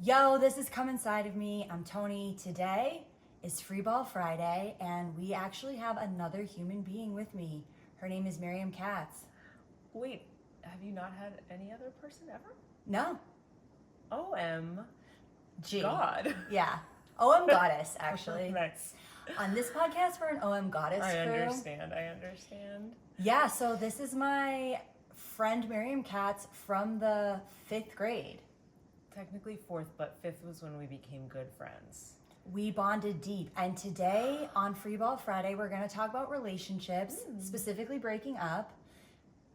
Yo, this is Come Inside of Me. I'm Tony. Today is Free Ball Friday, and we actually have another human being with me. Her name is Miriam Katz. Wait, have you not had any other person ever? No. OMG. God. Yeah. OM Goddess, actually. Nice. On this podcast, we're an OM Goddess I crew. understand. Yeah, so this is my friend Miriam Katz from the 5th grade. Technically 4th, but 5th was when we became good friends. We bonded deep, and today on Free Ball Friday, we're going to talk about relationships, specifically breaking up.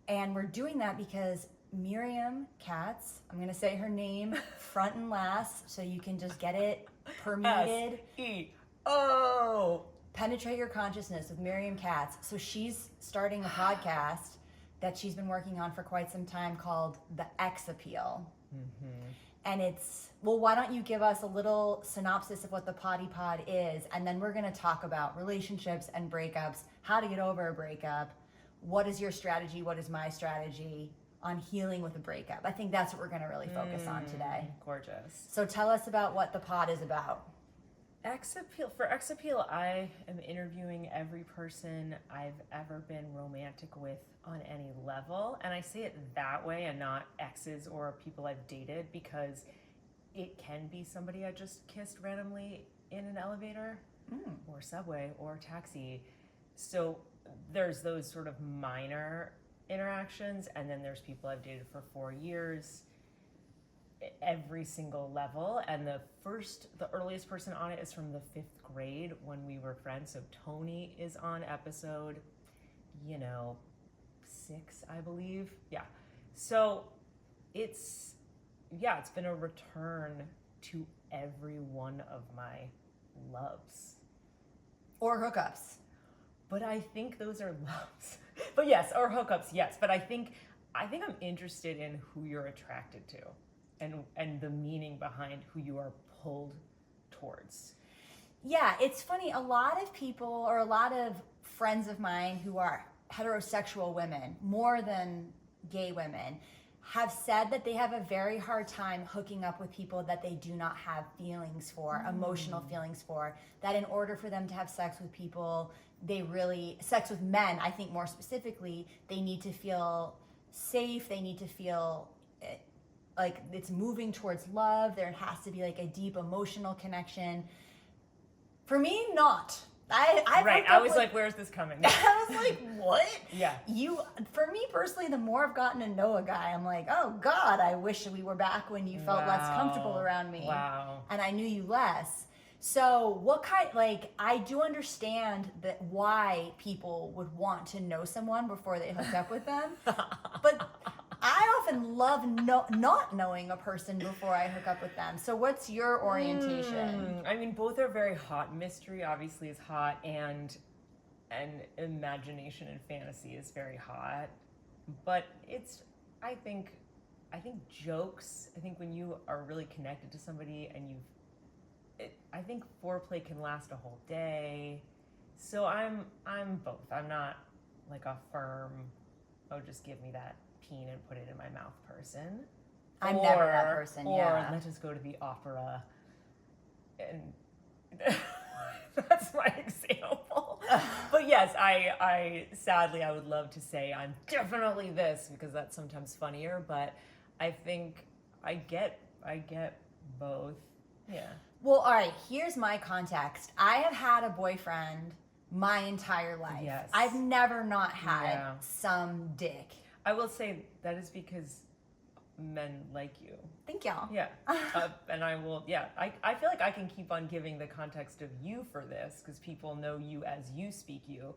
And we're doing that because Miriam Katz, I'm going to say her name front and last so you can just get it permeated. S-E-O. Penetrate your consciousness with Miriam Katz. So she's starting a podcast that she's been working on for quite some time called The X Appeal. Mm-hmm. And it's, well, why don't you give us a little synopsis of what the Potty Pod is, and then we're going to talk about relationships and breakups, how to get over a breakup, what is your strategy, what is my strategy on healing with a breakup. I think that's what we're going to really focus on today. Gorgeous. So tell us about what the pod is about. For X Appeal, I am interviewing every person I've ever been romantic with on any level. And I say it that way and not exes or people I've dated because it can be somebody I just kissed randomly in an elevator or subway or taxi. So there's those sort of minor interactions, and then there's people I've dated for 4 years, every single level. And the earliest person on it is from the 5th grade when we were friends. So Tony is on episode, 6, I believe. Yeah. So it's been a return to every one of my loves. Or hookups. But I think those are loves. But yes, or hookups, yes. But I think I'm interested in who you're attracted to. And the meaning behind who you are pulled towards. Yeah, it's funny. A lot of people, or a lot of friends of mine who are heterosexual women, more than gay women, have said that they have a very hard time hooking up with people that they do not have feelings for, emotional feelings for, that in order for them to have sex with people, sex with men, I think more specifically, they need to feel safe, they need to feel like it's moving towards love. There has to be like a deep emotional connection. For me, not. I was like, where's this coming? I was like, what? Yeah. For me personally, the more I've gotten to know a guy, I'm like, oh God, I wish we were back when you felt less comfortable around me. Wow. And I knew you less. So I do understand that why people would want to know someone before they hook up with them. But I often love not knowing a person before I hook up with them. So what's your orientation? I mean, both are very hot. Mystery obviously is hot, and imagination and fantasy is very hot. But I think jokes, I think when you are really connected to somebody and I think foreplay can last a whole day. So I'm both. I'm not like a firm, just give me that peen and put it in my mouth person. I'm never that person, yeah. Or let us go to the opera. And that's my example. But yes, I sadly, I would love to say I'm definitely this because that's sometimes funnier, but I think I get both. Yeah. Well, all right, here's my context. I have had a boyfriend my entire life. Yes. I've never not had some dick. I will say that is because men like you. Thank y'all. Yeah. And I will, I feel like I can keep on giving the context of you for this because people know you as you speak you.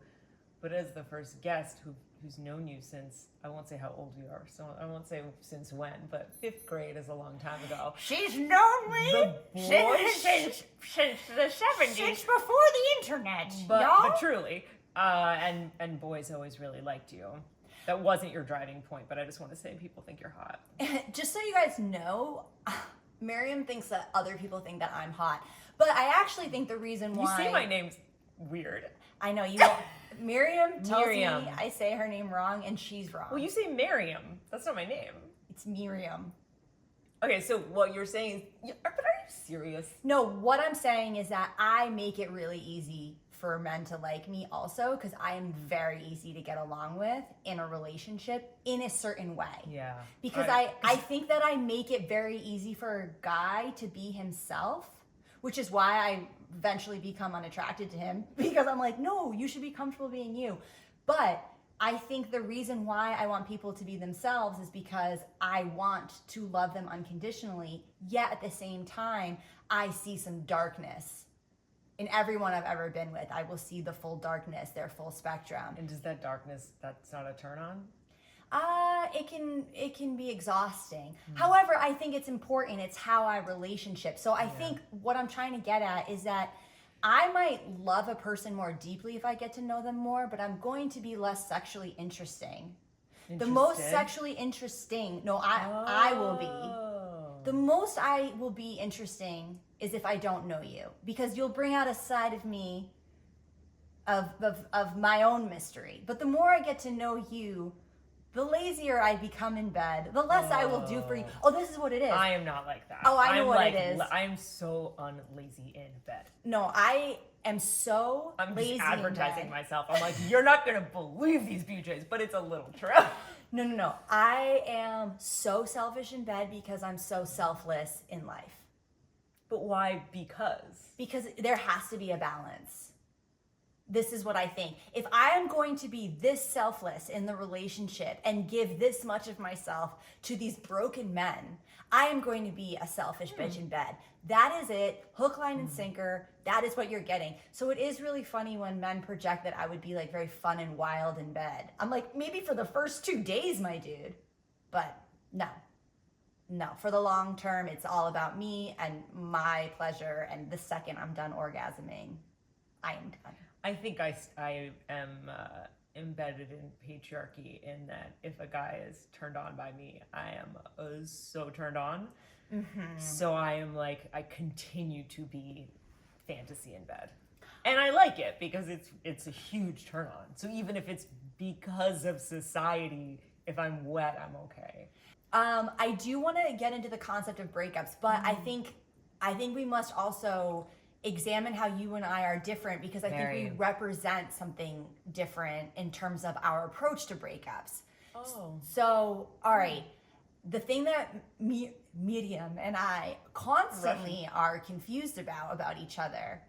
But as the first guest who's known you since, I won't say how old you are, so I won't say since when, but 5th grade is a long time ago. She's known me since the 70s. Since before the internet, but truly. And boys always really liked you. That wasn't your driving point, but I just want to say people think you're hot. Just so you guys know, Miriam thinks that other people think that I'm hot. But I actually think the reason why... You say my name's weird. I know you. Miriam tells me I say her name wrong, and she's wrong. Well, you say Miriam. That's not my name. It's Miriam. Okay, so what you're saying is, but are you serious? No, what I'm saying is that I make it really easy for men to like me also because I am very easy to get along with in a relationship in a certain way. Yeah. Because I think that I make it very easy for a guy to be himself, which is why I eventually become unattracted to him because I'm like, no, you should be comfortable being you. But I think the reason why I want people to be themselves is because I want to love them unconditionally, yet at the same time, I see some darkness. In everyone I've ever been with, I will see the full darkness, their full spectrum. And does that darkness, that's not a turn on? It can be exhausting. However, I think it's important. It's how I relationship. So I think what I'm trying to get at is that I might love a person more deeply if I get to know them more, but I'm going to be less sexually interesting. The most sexually interesting, no, I will be. The most I will be interesting is if I don't know you, because you'll bring out a side of me of my own mystery. But the more I get to know you, the lazier I become in bed, the less I will do for you. Oh, this is what it is. I am not like that. Oh, I know what it is. I'm so unlazy in bed. No, I am so I'm lazy just advertising in bed. myself. I'm like, you're not going to believe these BJs, but it's a little true. No. I am so selfish in bed because I'm so selfless in life. But why? Because there has to be a balance. This is what I think. If I am going to be this selfless in the relationship and give this much of myself to these broken men, I am going to be a selfish bitch in bed. That is it. Hook, line, and sinker. That is what you're getting. So it is really funny when men project that I would be like very fun and wild in bed. I'm like, maybe for the first 2 days, my dude. But no. No, for the long term, it's all about me and my pleasure. And the second I'm done orgasming, I am done. I think I am embedded in patriarchy in that if a guy is turned on by me, I am so turned on. Mm-hmm. So I am like, I continue to be fantasy in bed. And I like it because it's a huge turn on. So even if it's because of society, if I'm wet, I'm okay. I do want to get into the concept of breakups, but I think we must also examine how you and I are different because I think we represent something different in terms of our approach to breakups. Oh. So, all right. The thing that Miriam and I constantly are confused about each other,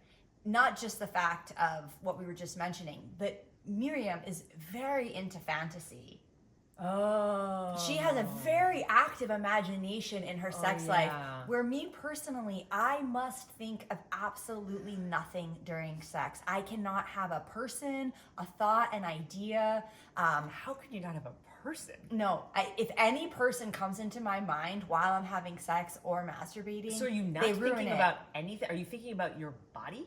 not just the fact of what we were just mentioning, but Miriam is very into fantasy. Oh. She has a very active imagination in her sex life, where me personally, I must think of absolutely nothing during sex. I cannot have a person, a thought, an idea. How can you not have a person? No, if any person comes into my mind while I'm having sex or masturbating, so are you not thinking about anything? Are you thinking about your body?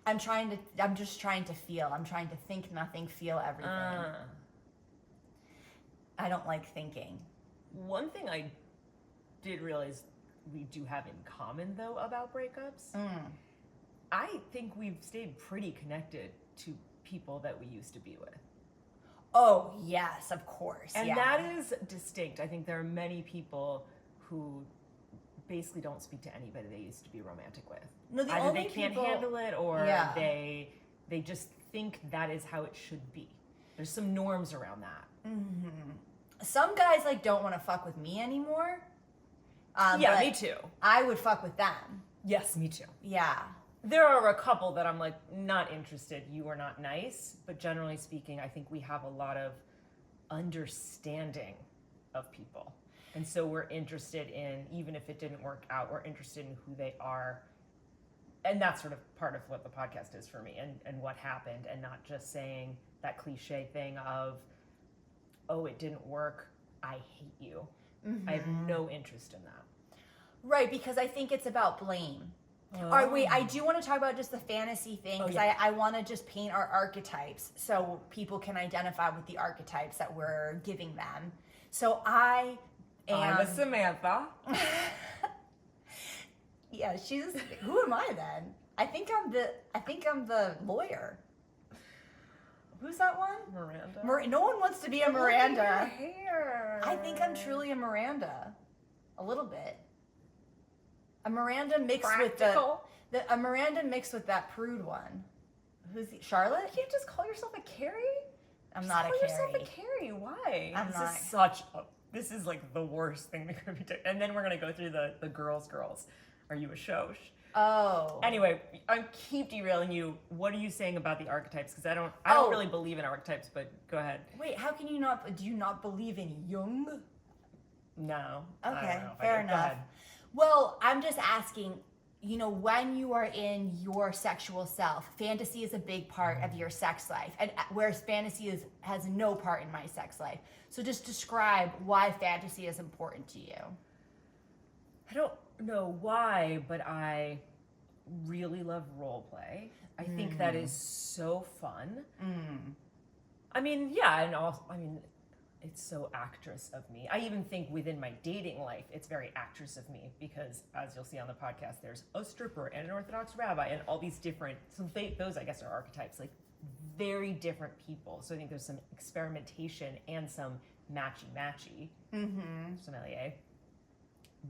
I'm just trying to feel. I'm trying to think nothing, feel everything. I don't like thinking. One thing I did realize we do have in common, though, about breakups, I think we've stayed pretty connected to people that we used to be with. Oh, yes, of course. And that is distinct. I think there are many people who basically don't speak to anybody they used to be romantic with. No, either they can't handle it or they just think that is how it should be. There's some norms around that. Mm-hmm. Some guys don't want to fuck with me anymore. Yeah, me too. I would fuck with them. Yes, me too. Yeah. There are a couple that I'm like, not interested. You are not nice. But generally speaking, I think we have a lot of understanding of people. And so we're interested in, even if it didn't work out, we're interested in who they are. And that's sort of part of what the podcast is for me and what happened, and not just saying that cliche thing of, oh, it didn't work, I hate you. Mm-hmm. I have no interest in that. Right, because I think it's about blame. Oh. All right, wait, I do want to talk about just the fantasy thing, because I want to just paint our archetypes so people can identify with the archetypes that we're giving them. So I'm a Samantha. Yeah, who am I then? I think I'm the lawyer. Who's that one? Miranda. No one wants to be a Miranda. Look at your hair. I think I'm truly a Miranda. A little bit. A Miranda mixed Practical. with a Miranda mixed with that prude one. Who's Charlotte? You can't just call yourself a Carrie. I'm not a Call Carrie. yourself a Carrie. Why? I'm this not. is such a, this is like the worst thing that could be done. And then we're gonna go through the girls. Are you a shosh? Oh. Anyway, I keep derailing you. What are you saying about the archetypes? Because I don't Oh. really believe in archetypes. But go ahead. Wait, how can you not? Do you not believe in Jung? No. I don't Okay, know if I fair do. Go enough. ahead. Well, I'm just asking, when you are in your sexual self, fantasy is a big part of your sex life, and whereas fantasy has no part in my sex life. So just describe why fantasy is important to you. I don't know why, but I really love role play. I think that is so fun. I mean, yeah, and also, I mean, it's so actress of me. I even think within my dating life, it's very actress of me because, as you'll see on the podcast, there's a stripper and an Orthodox rabbi and all these different, those I guess are archetypes, like very different people. So I think there's some experimentation and some matchy, sommelier.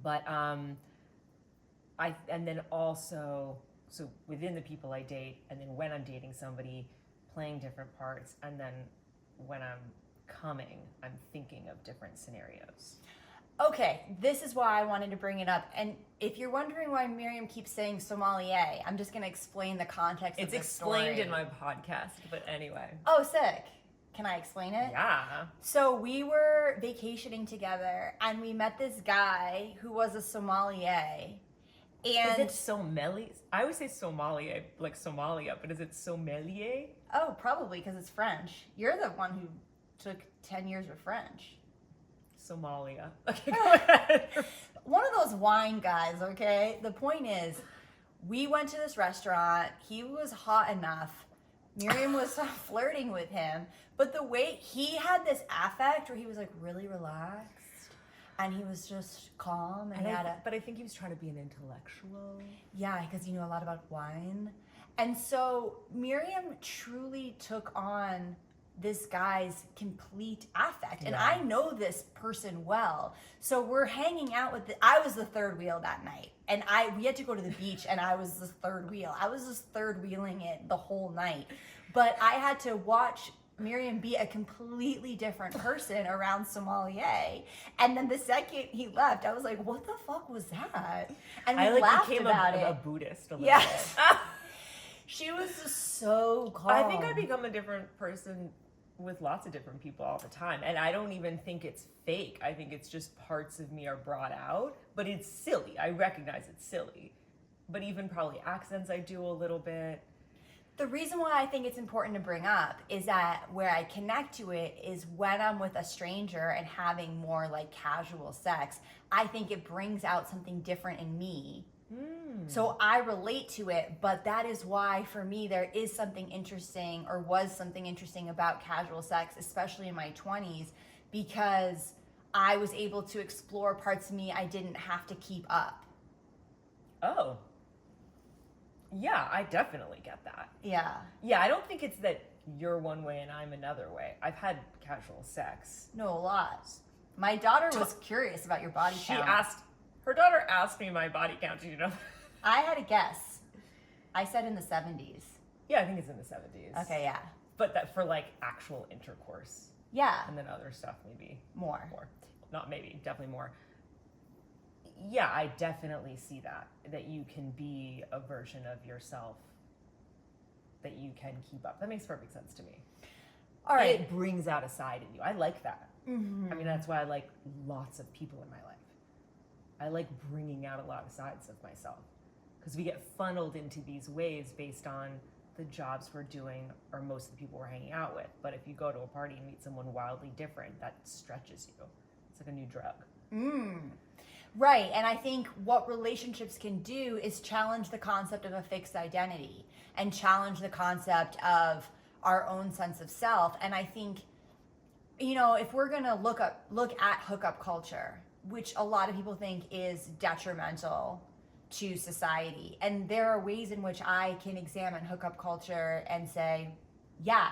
But and then also, so within the people I date, and then when I'm dating somebody, playing different parts, and then when I'm coming, I'm thinking of different scenarios. Okay, this is why I wanted to bring it up. And if you're wondering why Miriam keeps saying sommelier, I'm just going to explain the context of It's the explained story. in my podcast, but anyway. Oh, sick. Can I explain it? Yeah. So we were vacationing together, and we met this guy who was a sommelier. And Is it sommelier? I always say sommelier, like Somalia, but is it sommelier? oh, probably because it's French. You're the one who took 10 years of French. Somalia. Okay, go ahead. One of those wine guys, okay? The point is, we went to this restaurant. He was hot enough. Miriam was flirting with him. But the way he had this affect where he was like really relaxed and he was just calm and he had a... But I think he was trying to be an intellectual. Yeah, because you know a lot about wine. And so Miriam truly took on this guy's complete affect. And Yeah. I know this person well. So we're hanging out with I was the third wheel that night. And we had to go to the beach and I was the third wheel. I was just third wheeling it the whole night. But I had to watch Miriam be a completely different person around sommelier. And then the second he left, I was like, what the fuck was that? And we I laughed became about a it. Buddhist a little Yes. bit. She was just so calm. I think I become a different person with lots of different people all the time. And I don't even think it's fake. I think it's just parts of me are brought out. But it's silly. I recognize it's silly. But even probably accents I do a little bit. The reason why I think it's important to bring up is that where I connect to it is when I'm with a stranger and having more like casual sex, I think it brings out something different in me. So I relate to it, but that is why for me there is something interesting or was something interesting about casual sex, especially in my 20s, because I was able to explore parts of me I didn't have to keep up. Oh. Yeah, I definitely get that. Yeah. Yeah, I don't think it's that you're one way and I'm another way. I've had casual sex. No, a lot. My daughter was curious about your body count. Her daughter asked me my body count. Do you know? I had a guess. I said in the 70s. Yeah, I think it's in the 70s. Okay, yeah. But that for like actual intercourse. Yeah. And then other stuff maybe. More. Not maybe, definitely more. Yeah, I definitely see that you can be a version of yourself that you can keep up. That makes perfect sense to me. All right. It brings out a side in you. I like that. Mm-hmm. I mean, that's why I like lots of people in my life. I like bringing out a lot of sides of myself because we get funneled into these ways based on the jobs we're doing or most of the people we're hanging out with. But if you go to a party and meet someone wildly different, that stretches you. It's like a new drug. Right, and I think what relationships can do is challenge the concept of a fixed identity and challenge the concept of our own sense of self. And I think, if we're gonna look at hookup culture, which a lot of people think is detrimental to society, and there are ways in which I can examine hookup culture and say, yeah,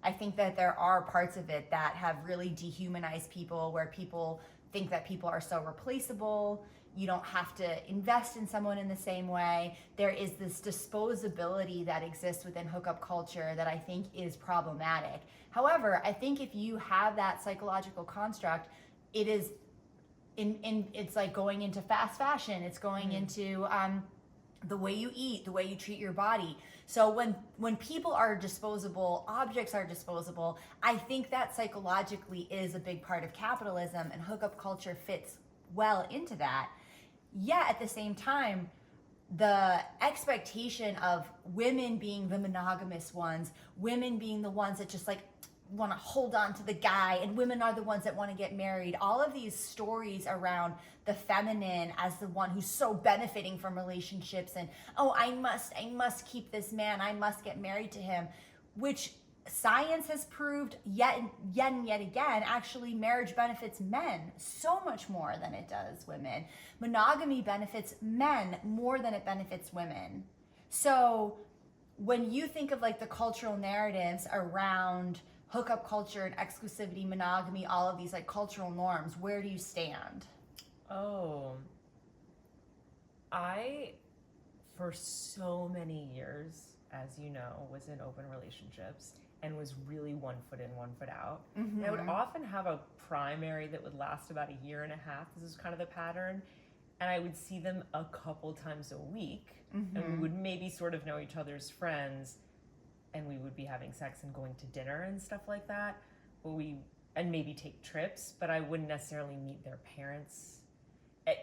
I think that there are parts of it that have really dehumanized people, where people think that people are so replaceable. You don't have to invest in someone in the same way. There is this disposability that exists within hookup culture that I think is problematic. However, I think if you have that psychological construct, it is it's like going into fast fashion. It's going into the way you eat, the way you treat your body. So when people are disposable, objects are disposable, I think that psychologically is a big part of capitalism, and hookup culture fits well into that. Yet at the same time, the expectation of women being the monogamous ones, women being the ones that just like want to hold on to the guy, and women are the ones that want to get married. All of these stories around the feminine as the one who's so benefiting from relationships, and oh, I must keep this man, I must get married to him, which science has proved yet and yet again, actually marriage benefits men so much more than it does women. Monogamy benefits men more than it benefits women. So when you think of like the cultural narratives around hookup culture and exclusivity, monogamy, all of these like cultural norms, where do you stand? Oh, I, for so many years, as you know, was in open relationships and was really 1 foot in, 1 foot out. And I would often have a primary that would last about a year and a half. This is kind of the pattern. And I would see them a couple times a week, and we would maybe sort of know each other's friends, and we would be having sex and going to dinner and stuff like that. And maybe take trips, but I wouldn't necessarily meet their parents.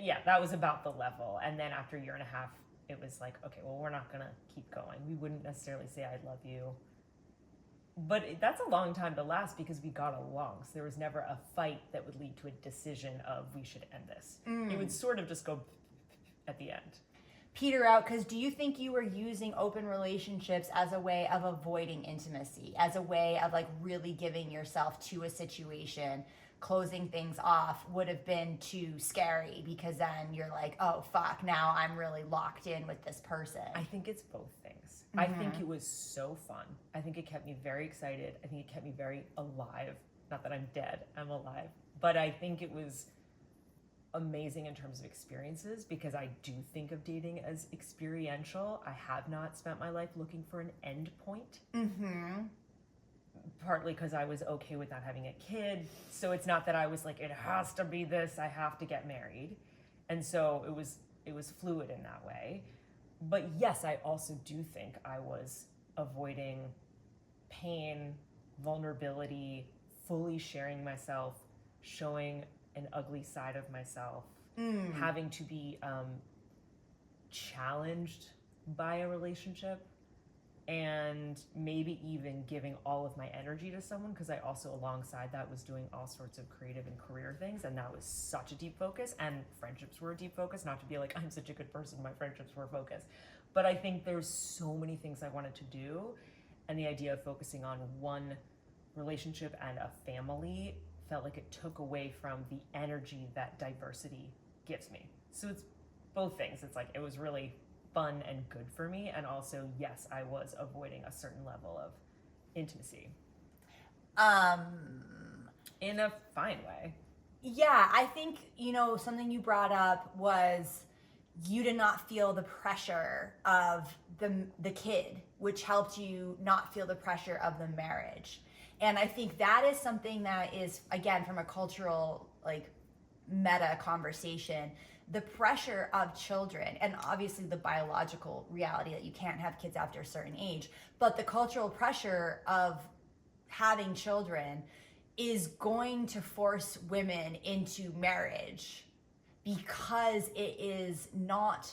Yeah, that was about the level. And then after a year and a half, it was like, okay, well, we're not gonna keep going. We wouldn't necessarily say I love you. But that's a long time to last because we got along. So there was never a fight that would lead to a decision of we should end this. It would sort of just go at the end. Peter out, because do you think you were using open relationships as a way of avoiding intimacy, as a way of like really giving yourself to a situation? Closing things off would have been too scary because then you're like, oh fuck, now I'm really locked in with this person. I think it's both things. I think it was so fun. I think it kept me very excited. I think it kept me very alive. Not that I'm dead, I'm alive. But I think it was amazing in terms of experiences because I do think of dating as experiential. I have not spent my life looking for an end point. Partly because I was okay with not having a kid. So it's not that I was like, it has to be this, I have to get married. And so it was fluid in that way. But yes, I also do think I was avoiding pain, vulnerability, fully sharing myself, showing an ugly side of myself, having to be challenged by a relationship, and maybe even giving all of my energy to someone, because I also alongside that was doing all sorts of creative and career things, and that was such a deep focus, and friendships were a deep focus. Not to be like, I'm such a good person, my friendships were focused, but I think there's so many things I wanted to do, and the idea of focusing on one relationship and a family felt like it took away from the energy that diversity gives me. So it's both things. It's like it was really fun and good for me, and also yes, I was avoiding a certain level of intimacy in a fine way. Yeah, I think something you brought up was you did not feel the pressure of the kid, which helped you not feel the pressure of the marriage. And I think that is something that is, again, from a cultural like meta conversation, the pressure of children, and obviously the biological reality that you can't have kids after a certain age, but the cultural pressure of having children is going to force women into marriage because it is not,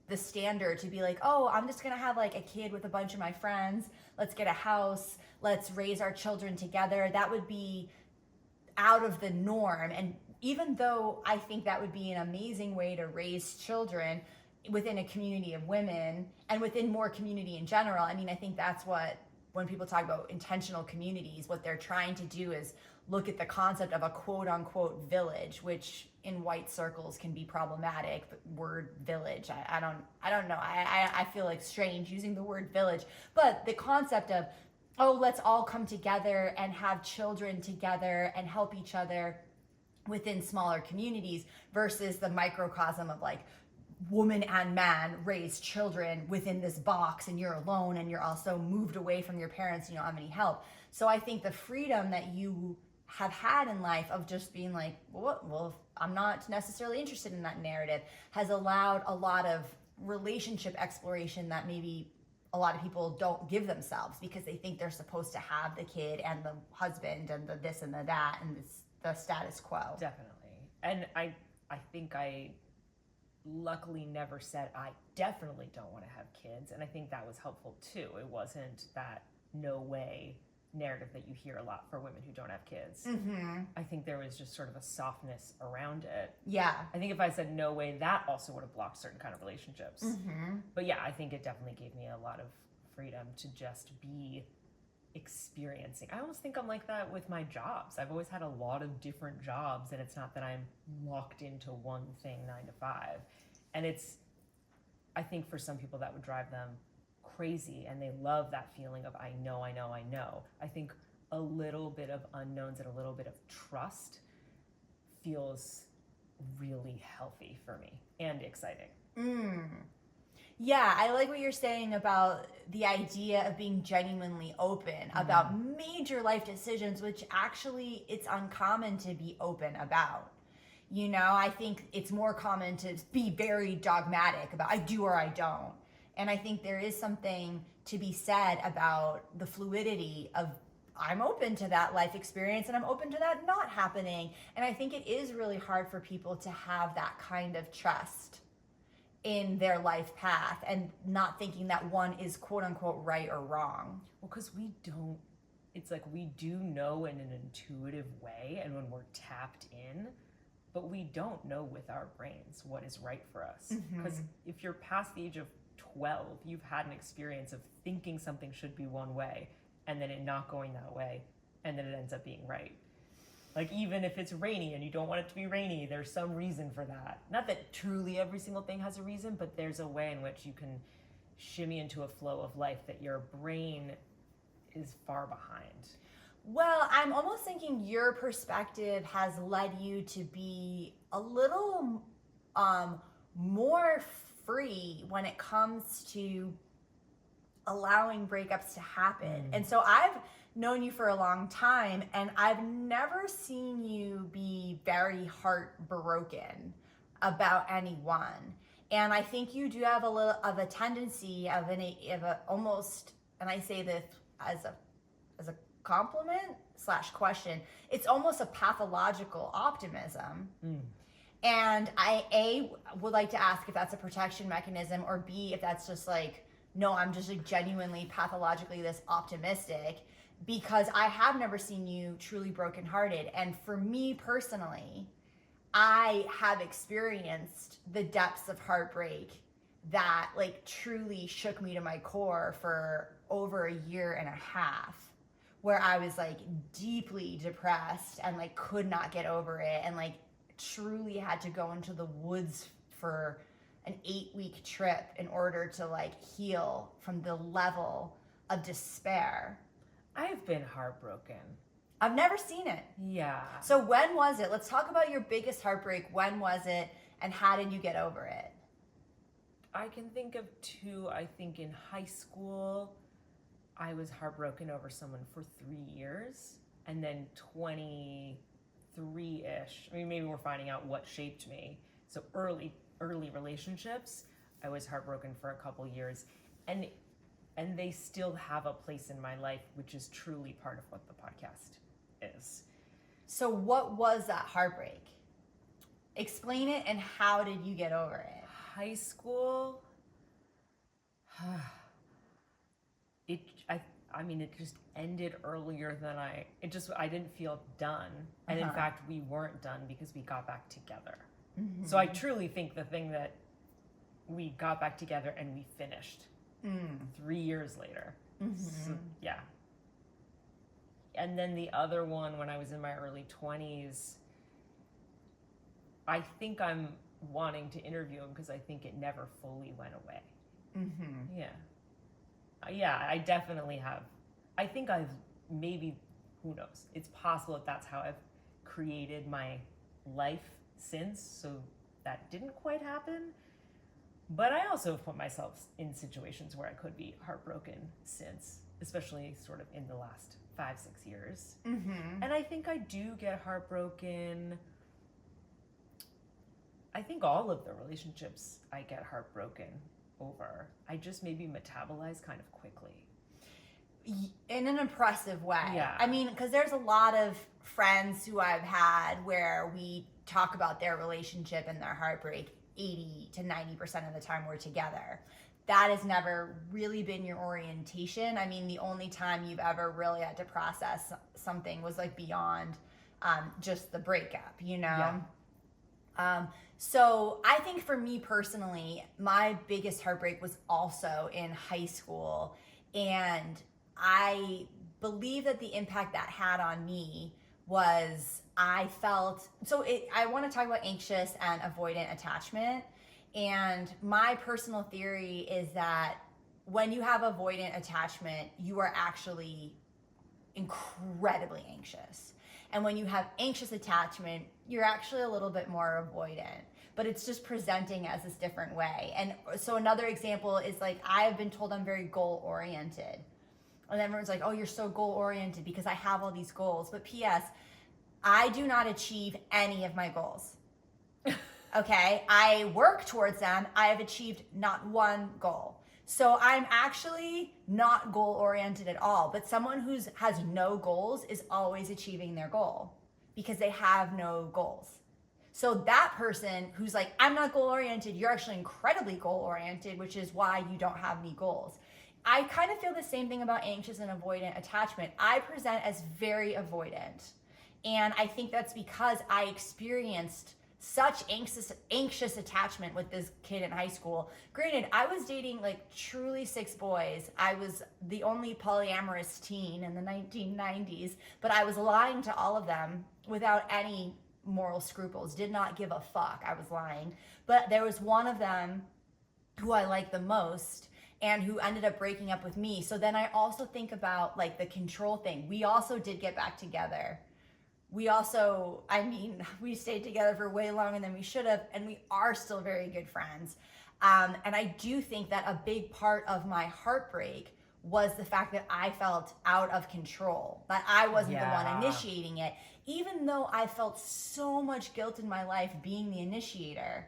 the standard to be like, oh, I'm just gonna have like a kid with a bunch of my friends, let's get a house, let's raise our children together. That would be out of the norm. And even though I think that would be an amazing way to raise children within a community of women and within more community in general, I mean, I think that's what, when people talk about intentional communities, what they're trying to do is look at the concept of a quote unquote village, which in white circles can be problematic. But word village, I don't know. I feel like strange using the word village, but the concept of, oh, let's all come together and have children together and help each other within smaller communities versus the microcosm of like woman and man raise children within this box, and you're alone, and you're also moved away from your parents, you don't have any help. So I think the freedom that you have had in life of just being like, well, I'm not necessarily interested in that narrative, has allowed a lot of relationship exploration that maybe a lot of people don't give themselves, because they think they're supposed to have the kid and the husband and the this and the that and the status quo. Definitely. And I think I luckily never said I definitely don't want to have kids, and I think that was helpful too. It wasn't that no way narrative that you hear a lot for women who don't have kids. Mm-hmm. I think there was just sort of a softness around it. Yeah. I think if I said no way, that also would have blocked certain kind of relationships. Mm-hmm. But yeah, I think it definitely gave me a lot of freedom to just be experiencing. I almost think I'm like that with my jobs. I've always had a lot of different jobs, and it's not that I'm locked into one thing 9 to 5. And I think for some people that would drive them crazy, and they love that feeling of I know. I think a little bit of unknowns and a little bit of trust feels really healthy for me and exciting. Yeah, I like what you're saying about the idea of being genuinely open about major life decisions, which actually it's uncommon to be open about. You know, I think it's more common to be very dogmatic about I do or I don't. And I think there is something to be said about the fluidity of I'm open to that life experience and I'm open to that not happening. And I think it is really hard for people to have that kind of trust in their life path and not thinking that one is quote unquote right or wrong. Well, because it's like we do know in an intuitive way, and when we're tapped in, but we don't know with our brains what is right for us. Because if you're past the age of 12, you've had an experience of thinking something should be one way and then it not going that way, and then it ends up being right. Like, even if it's rainy and you don't want it to be rainy, there's some reason for that. Not that truly every single thing has a reason, but there's a way in which you can shimmy into a flow of life that your brain is far behind. Well, I'm almost thinking your perspective has led you to be a little more free when it comes to allowing breakups to happen. And so I've known you for a long time, and I've never seen you be very heartbroken about anyone. And I think you do have a little of a tendency of a almost, and I say this as a compliment / question, it's almost a pathological optimism. And I would like to ask if that's a protection mechanism, or B, if that's just like, no, I'm just like genuinely pathologically this optimistic, because I have never seen you truly brokenhearted. And for me personally, I have experienced the depths of heartbreak that like truly shook me to my core for over a year and a half, where I was like deeply depressed and like could not get over it, and like truly had to go into the woods for an 8-week trip in order to like heal from the level of despair. I've been heartbroken. I've never seen it. Yeah. So when was it? Let's talk about your biggest heartbreak. When was it, and how did you get over it? I can think of 2. I think in high school, I was heartbroken over someone for 3 years, and then 23-ish. I mean, maybe we're finding out what shaped me. So early relationships, I was heartbroken for a couple years, and they still have a place in my life, which is truly part of what the podcast is. So what was that heartbreak? Explain it, and how did you get over it? High school, I mean, it just ended earlier than I didn't feel done. And in fact, we weren't done because we got back together. So I truly think the thing that we got back together and we finished 3 years later. So, yeah. And then the other one, when I was in my early 20s, I think I'm wanting to interview him because I think it never fully went away. Yeah, I definitely have. I think I've maybe, who knows? It's possible that that's how I've created my life since, so that didn't quite happen. But I also have put myself in situations where I could be heartbroken since, especially sort of in the last 5-6 years. Mm-hmm. And I think I do get heartbroken. I think all of the relationships I get heartbroken over, I just maybe metabolize kind of quickly. In an impressive way. Yeah. I mean, because there's a lot of friends who I've had where we talk about their relationship and their heartbreak 80 to 90% of the time we're together. That has never really been your orientation. I mean, the only time you've ever really had to process something was like beyond just the breakup, you know? Yeah. So I think for me personally, my biggest heartbreak was also in high school. And I believe that the impact that had on me was I want to talk about anxious and avoidant attachment. And my personal theory is that when you have avoidant attachment, you are actually incredibly anxious. And when you have anxious attachment, you're actually a little bit more avoidant, but it's just presenting as this different way. And so another example is like, I've been told I'm very goal oriented. And everyone's like, oh, you're so goal oriented because I have all these goals. But P.S., I do not achieve any of my goals. Okay? I work towards them. I have achieved not one goal. So I'm actually not goal oriented at all. But someone who has no goals is always achieving their goal because they have no goals. So that person who's like, I'm not goal oriented, you're actually incredibly goal oriented, which is why you don't have any goals. I kind of feel the same thing about anxious and avoidant attachment. I present as very avoidant. And I think that's because I experienced such anxious attachment with this kid in high school. Granted, I was dating like truly 6 boys. I was the only polyamorous teen in the 1990s, but I was lying to all of them without any moral scruples. Did not give a fuck. I was lying. But there was one of them who I liked the most and who ended up breaking up with me. So then I also think about like the control thing. We also did get back together. We stayed together for way longer than we should have, and we are still very good friends. And I do think that a big part of my heartbreak was the fact that I felt out of control, that I wasn't the one initiating it, even though I felt so much guilt in my life being the initiator.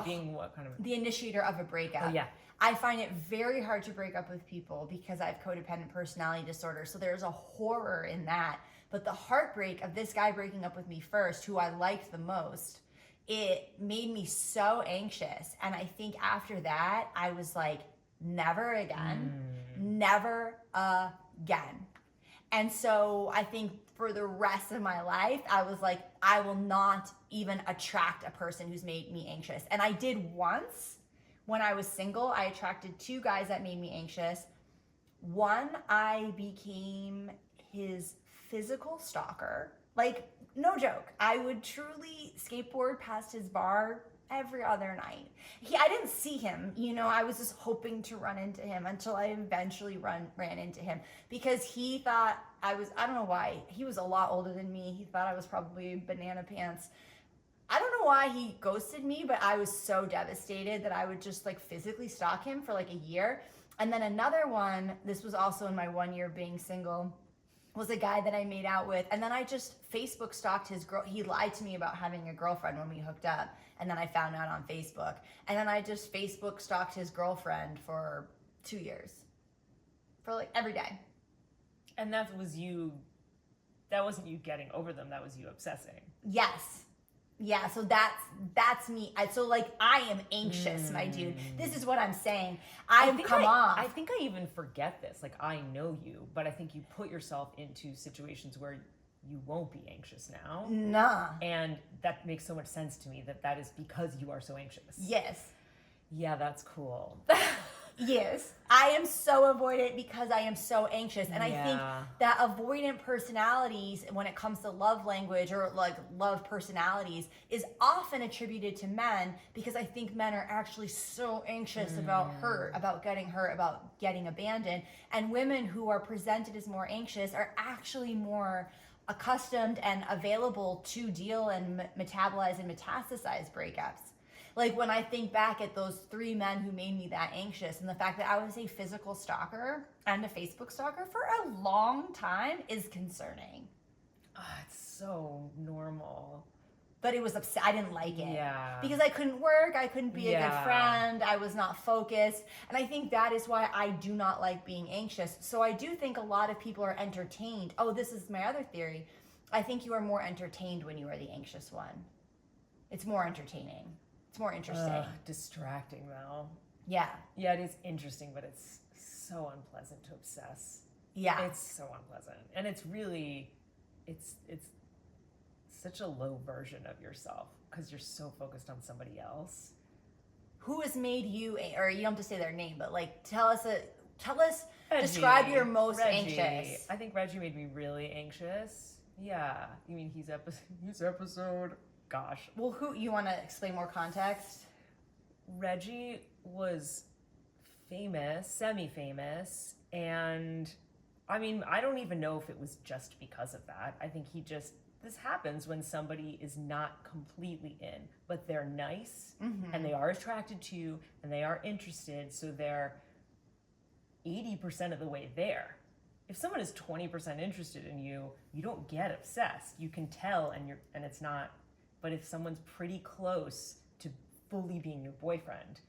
Being what kind of? The initiator of a breakup. Oh, yeah. I find it very hard to break up with people because I have codependent personality disorder. So there's a horror in that. But the heartbreak of this guy breaking up with me first, who I liked the most, it made me so anxious. And I think after that, I was like, never again, never again. And so I think for the rest of my life, I was like, I will not even attract a person who's made me anxious. And I did once when I was single. I attracted 2 guys that made me anxious. One, I became his physical stalker. Like, no joke. I would truly skateboard past his bar every other night. I didn't see him, I was just hoping to run into him until I eventually ran into him because he thought I don't know why. He was a lot older than me. He thought I was probably banana pants. I don't know why he ghosted me, but I was so devastated that I would just like physically stalk him for like a year. And then another one, this was also in my 1 year being single, was a guy that I made out with. And then I just Facebook stalked his girl. He lied to me about having a girlfriend when we hooked up. And then I found out on Facebook. And then I just Facebook stalked his girlfriend for 2 years. For like every day. And that wasn't you getting over them, that was you obsessing. Yes. Yeah, so that's me. So like I am anxious, my dude. This is what I'm saying. I think I even forget this. Like I know you, but I think you put yourself into situations where you won't be anxious now. Nah. And that makes so much sense to me that is because you are so anxious. Yes. Yeah, that's cool. Yes. I am so avoidant because I am so anxious. And I think that avoidant personalities, when it comes to love language or like love personalities, is often attributed to men because I think men are actually so anxious about hurt, about getting abandoned. And women who are presented as more anxious are actually more accustomed and available to deal and metabolize and metastasize breakups. Like when I think back at those 3 men who made me that anxious, and the fact that I was a physical stalker and a Facebook stalker for a long time is concerning. It's so normal. But it was I didn't like it. Yeah. Because I couldn't work, I couldn't be a good friend, I was not focused. And I think that is why I do not like being anxious. So I do think a lot of people are entertained. Oh, this is my other theory. I think you are more entertained when you are the anxious one. It's more entertaining. It's more interesting. Distracting though. Yeah. Yeah, it is interesting, but it's so unpleasant to obsess. Yeah. It's so unpleasant. And it's really, it's such a low version of yourself because you're so focused on somebody else. Who has made you, or you don't have to say their name, but like tell us, Reggie. describe your most Reggie. anxious. I think Reggie made me really anxious. Yeah. You mean he's episode, gosh. Well, who, you want to explain more context? Reggie was famous, semi-famous, and I mean, I don't even know if it was just because of that. I think this happens when somebody is not completely in, but they're nice and they are attracted to you and they are interested, so they're 80% of the way there. If someone is 20% interested in you, you don't get obsessed. You can tell and it's not, but if someone's pretty close to fully being your boyfriend,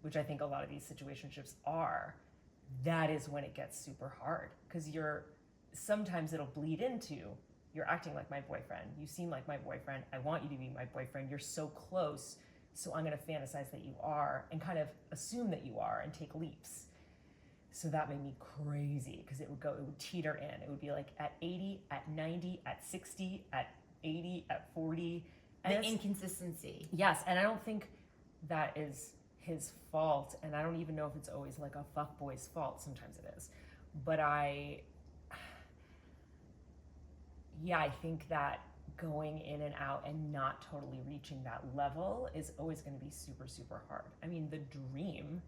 which I think a lot of these situationships are, that is when it gets super hard because sometimes it'll bleed into you're acting like my boyfriend. You seem like my boyfriend. I want you to be my boyfriend. You're so close. So I'm going to fantasize that you are and kind of assume that you are and take leaps. So that made me crazy because it would teeter in. It would be like at 80, at 90, at 60, at 80, at 40. And The inconsistency. Yes, and I don't think that is his fault, and I don't even know if it's always like a fuckboy's fault. Sometimes it is. But I think that going in and out and not totally reaching that level is always going to be super, super hard. I mean, the dream,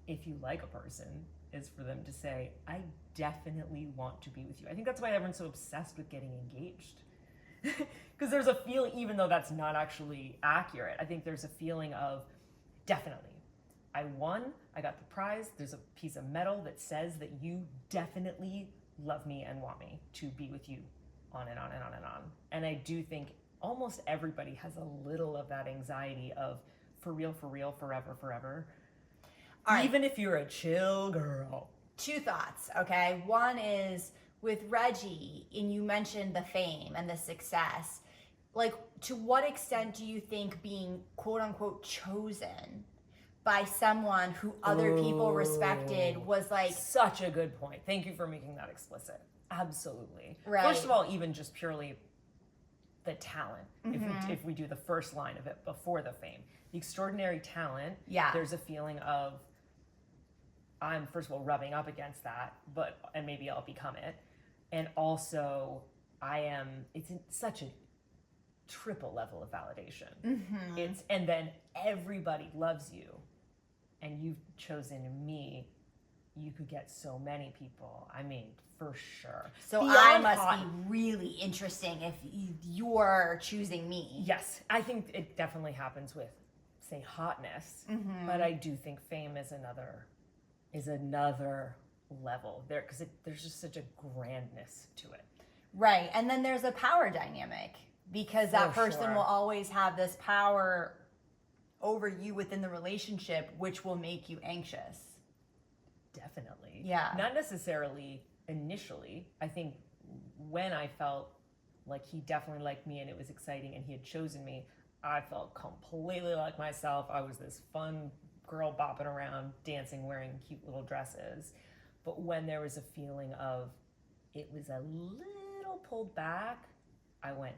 if you like a person, is for them to say, I definitely want to be with you. I think that's why everyone's so obsessed with getting engaged. Because there's a feeling, even though that's not actually accurate, I think there's a feeling of definitely. I won, I got the prize, there's a piece of metal that says that you definitely love me and want me to be with you on and on and on and on. And I do think almost everybody has a little of that anxiety of for real, forever, forever. All right. Even if you're a chill girl. 2 thoughts, okay? One is with Reggie, and you mentioned the fame and the success. Like, to what extent do you think being quote unquote chosen by someone who other people respected was like... Such a good point. Thank you for making that explicit. Absolutely. Right. First of all, even just purely the talent, if we do the first line of it before the fame, the extraordinary talent, there's a feeling of, I'm first of all rubbing up against that, and maybe I'll become it. And also it's such a triple level of validation. And then everybody loves you and you've chosen me. You could get so many people. I mean, for sure. So I must be really interesting if you're choosing me. Yes, I think it definitely happens with, say, hotness. But I do think fame is another level there because there's just such a grandness to it. Right, and then there's a power dynamic because that person will always have this power over you within the relationship, which will make you anxious. Definitely. Yeah. Not necessarily initially. I think when I felt like he definitely liked me and it was exciting and he had chosen me, I felt completely like myself. I was this fun girl bopping around, dancing, wearing cute little dresses. But when there was a feeling of it was a little pulled back, I went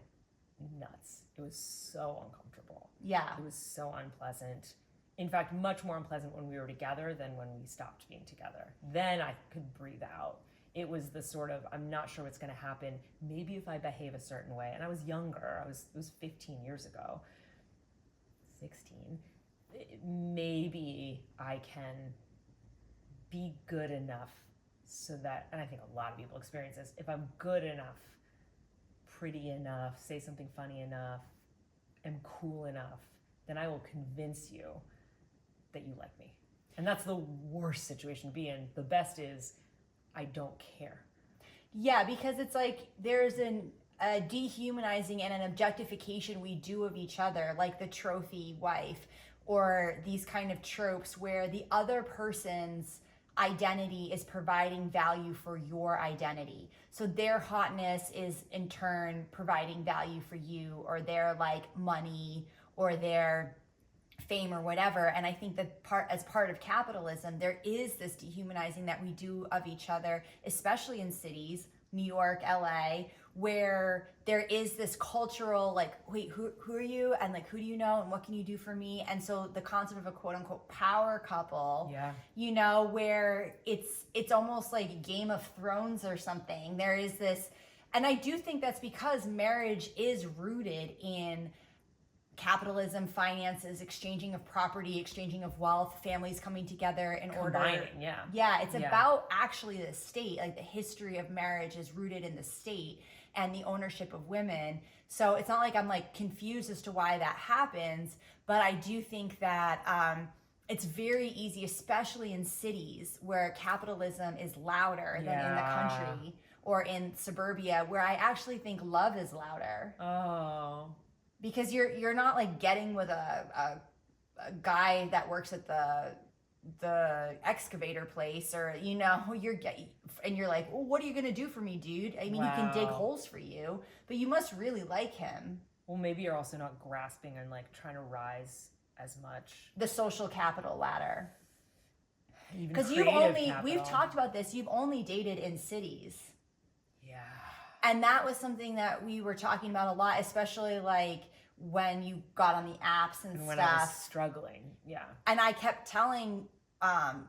nuts. It was so uncomfortable. Yeah. It was so unpleasant. In fact, much more unpleasant when we were together than when we stopped being together. Then I could breathe out. It was the sort of, I'm not sure what's going to happen. Maybe if I behave a certain way. And I was younger. It was 15 years ago. 16. Maybe I can be good enough so that, and I think a lot of people experience this, if I'm good enough pretty enough, say something funny enough, am cool enough, then I will convince you that you like me. And that's the worst situation to be in. The best is I don't care. Yeah, because it's like there's a dehumanizing and an objectification we do of each other, like the trophy wife, or these kind of tropes where the other person's identity is providing value for your identity. So their hotness is in turn providing value for you, or their like money or their fame or whatever. And I think that as part of capitalism, there is this dehumanizing that we do of each other, especially in cities, New York, LA, where there is this cultural like, wait, who are you, and like, who do you know, and what can you do for me? And so the concept of a quote unquote power couple, you know, where it's almost like Game of Thrones or something. There is this, and I do think that's because marriage is rooted in capitalism, finances, exchanging of property, exchanging of wealth, families coming together in order. Yeah, it's about actually the state. Like the history of marriage is rooted in the state and the ownership of women. So it's not like I'm like confused as to why that happens, but I do think that it's very easy, especially in cities where capitalism is louder than in the country or in suburbia, where I actually think love is louder. Oh. Because you're not like getting with a guy that works at the excavator place, or you know, you're like, well, what are you gonna do for me, dude? I mean, he can dig holes for you, but you must really like him. Well, maybe you're also not grasping and like trying to rise as much. The social capital ladder. Because we've talked about this, you've only dated in cities. Yeah. And that was something that we were talking about a lot, especially like when you got on the apps and stuff. When I was struggling, yeah. And I kept telling